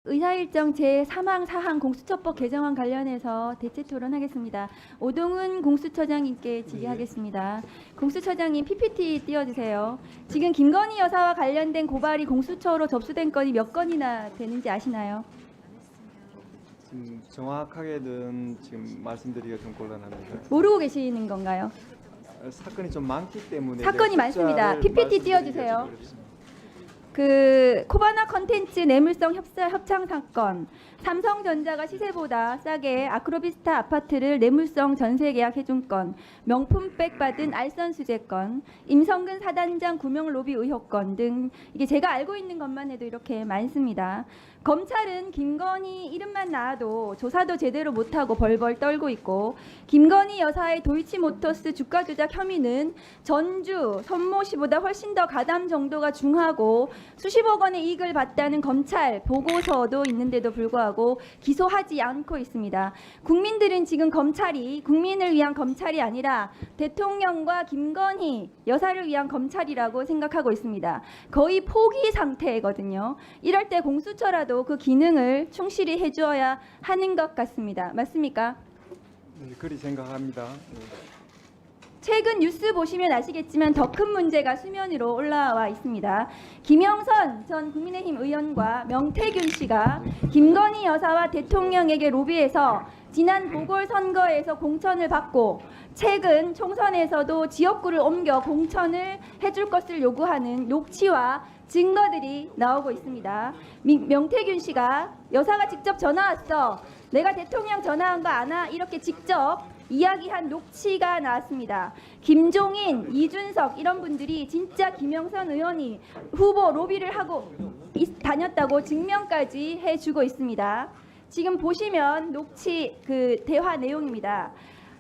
의사일정 제3항4항 공수처법 개정안 관련해서 대체 토론하겠습니다. 오동훈 공수처장님께 질의하겠습니다. 공수처장님 PPT 띄워주세요. 지금 김건희 여사와 관련된 고발이 공수처로 접수된 건이 몇 건이나 되는지 아시나요? 지금 정확하게는 지금 말씀드리기가 좀 곤란합니다. 모르고 계시는 건가요? 사건이 좀 많기 때문에 사건이 많습니다. PPT 띄워주세요. 코바나 컨텐츠 뇌물성 협상 사건, 삼성전자가 시세보다 싸게 아크로비스타 아파트를 뇌물성 전세 계약해준 건, 명품백 받은 알선 수재 건, 임성근 사단장 구명 로비 의혹 건 등 이게 제가 알고 있는 것만 해도 이렇게 많습니다. 검찰은 김건희 이름만 나와도 조사도 제대로 못하고 벌벌 떨고 있고, 김건희 여사의 도이치모터스 주가 조작 혐의는 전주, 선모시보다 훨씬 더 가담 정도가 중하고 수십억 원의 이익을 봤다는 검찰 보고서도 있는데도 불구하고 기소하지 않고 있습니다. 국민들은 지금 검찰이 국민을 위한 검찰이 아니라 대통령과 김건희 여사를 위한 검찰이라고 생각하고 있습니다. 거의 포기 상태거든요. 이럴 때 공수처라도 그 기능을 충실히 해주어야 하는 것 같습니다. 맞습니까? 네, 그리 생각합니다. 최근 뉴스 보시면 아시겠지만 더 큰 문제가 수면 위로 올라와 있습니다. 김영선 전 국민의힘 의원과 명태균 씨가 김건희 여사와 대통령에게 로비해서 지난 보궐선거에서 공천을 받고 최근 총선에서도 지역구를 옮겨 공천을 해줄 것을 요구하는 녹취와 증거들이 나오고 있습니다. 명태균 씨가 여사가 직접 전화 왔어. 내가 대통령 전화한 거 아나? 이렇게 직접 이야기한 녹취가 나왔습니다. 김종인, 이준석 이런 분들이 진짜 김영선 의원이 후보 로비를 하고 다녔다고 증명까지 해주고 있습니다. 지금 보시면 녹취 대화 내용입니다.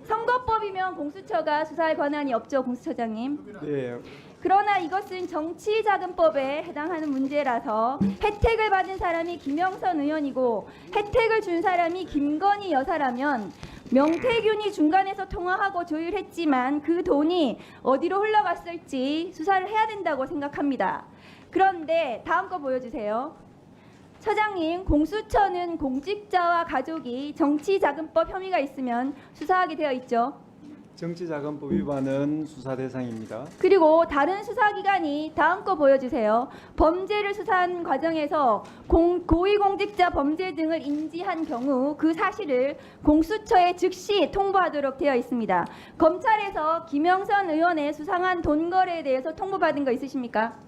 선거법이면 공수처가 수사할 권한이 없죠, 공수처장님. 네. 그러나 이것은 정치자금법에 해당하는 문제라서 혜택을 받은 사람이 김영선 의원이고 혜택을 준 사람이 김건희 여사라면 명태균이 중간에서 통화하고 조율했지만 그 돈이 어디로 흘러갔을지 수사를 해야 된다고 생각합니다. 그런데 다음 거 보여주세요. 처장님, 공수처는 공직자와 가족이 정치자금법 혐의가 있으면 수사하게 되어 있죠. 정치자금법 위반은 수사 대상입니다. 그리고 다른 수사기관이 다음 거 보여주세요. 범죄를 수사한 과정에서 고위공직자 범죄 등을 인지한 경우 그 사실을 공수처에 즉시 통보하도록 되어 있습니다. 검찰에서 김영선 의원의 수상한 돈 거래에 대해서 통보받은 거 있으십니까?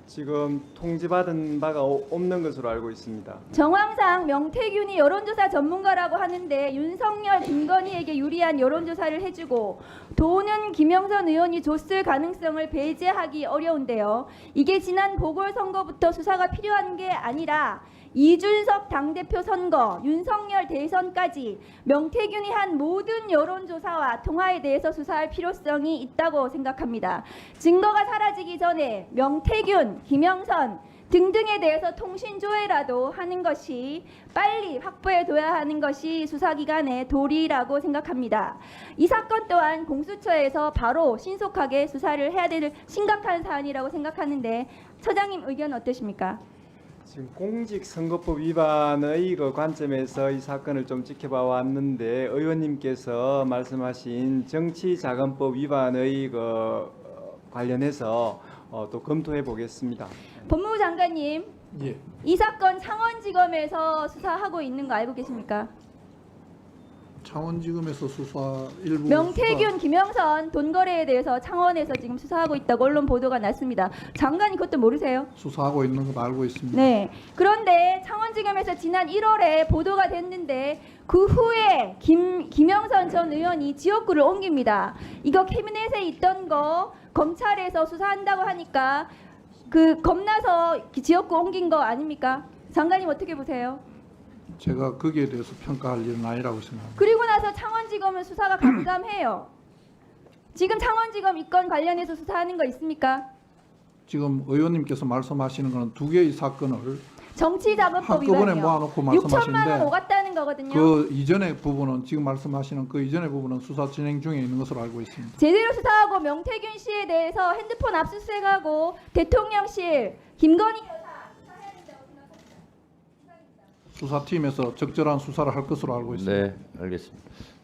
지금 통지받은 바가 없는 것으로 알고 있습니다. 정황상 명태균이 여론조사 전문가라고 하는데 윤석열, 김건희에게 유리한 여론조사를 해주고 돈은 김영선 의원이 줬을 가능성을 배제하기 어려운데요. 이게 지난 보궐선거부터 수사가 필요한 게 아니라 이준석 당대표 선거, 윤석열 대선까지 명태균이 한 모든 여론조사와 통화에 대해서 수사할 필요성이 있다고 생각합니다. 증거가 사라지기 전에 명태균, 김영선 등등에 대해서 통신조회라도 하는 것이 빨리 확보해둬야 하는 것이 수사기관의 도리라고 생각합니다. 이 사건 또한 공수처에서 바로 신속하게 수사를 해야 될 심각한 사안이라고 생각하는데 처장님 의견 어떠십니까? 지금 공직선거법 위반의 그 관점에서 이 사건을 좀 지켜봐 왔는데 의원님께서 말씀하신 정치자금법 위반의 그 관련해서 또 검토해 보겠습니다. 법무부 장관님, 예. 이 사건 창원지검에서 수사하고 있는 거 알고 계십니까? 창원지검에서 수사 일부 명태균, 김영선 돈 거래에 대해서 창원에서 지금 수사하고 있다고 언론 보도가 났습니다. 장관이 그것도 모르세요? 수사하고 있는 거 알고 있습니다. 네. 그런데 창원지검에서 지난 1월에 보도가 됐는데 그 후에 김영선 전 의원이 지역구를 옮깁니다. 이거 캐비넷에 있던 거 검찰에서 수사한다고 하니까 겁나서 지역구 옮긴 거 아닙니까? 장관님 어떻게 보세요? 제가 거기에 대해서 평가할 일은 아니라고 생각합니다. 그리고 나서 창원지검은 수사가 감감해요. 지금 창원지검 이 건 관련해서 수사하는 거 있습니까? 지금 의원님께서 말씀하시는 것은 두 개의 사건을 정치자금법 한꺼번에 위반이요. 모아놓고 6천만 원 말씀하시는데 오갔다는 거거든요. 그 이전의 부분은 지금 말씀하시는 그 이전의 부분은 수사 진행 중에 있는 것으로 알고 있습니다. 제대로 수사하고 명태균 씨에 대해서 핸드폰 압수수색하고 대통령실 김건희 여사 수사해야 된다고 생각합니다. 수사팀에서 적절한 수사를 할 것으로 알고 있습니다. 네, 알겠습니다.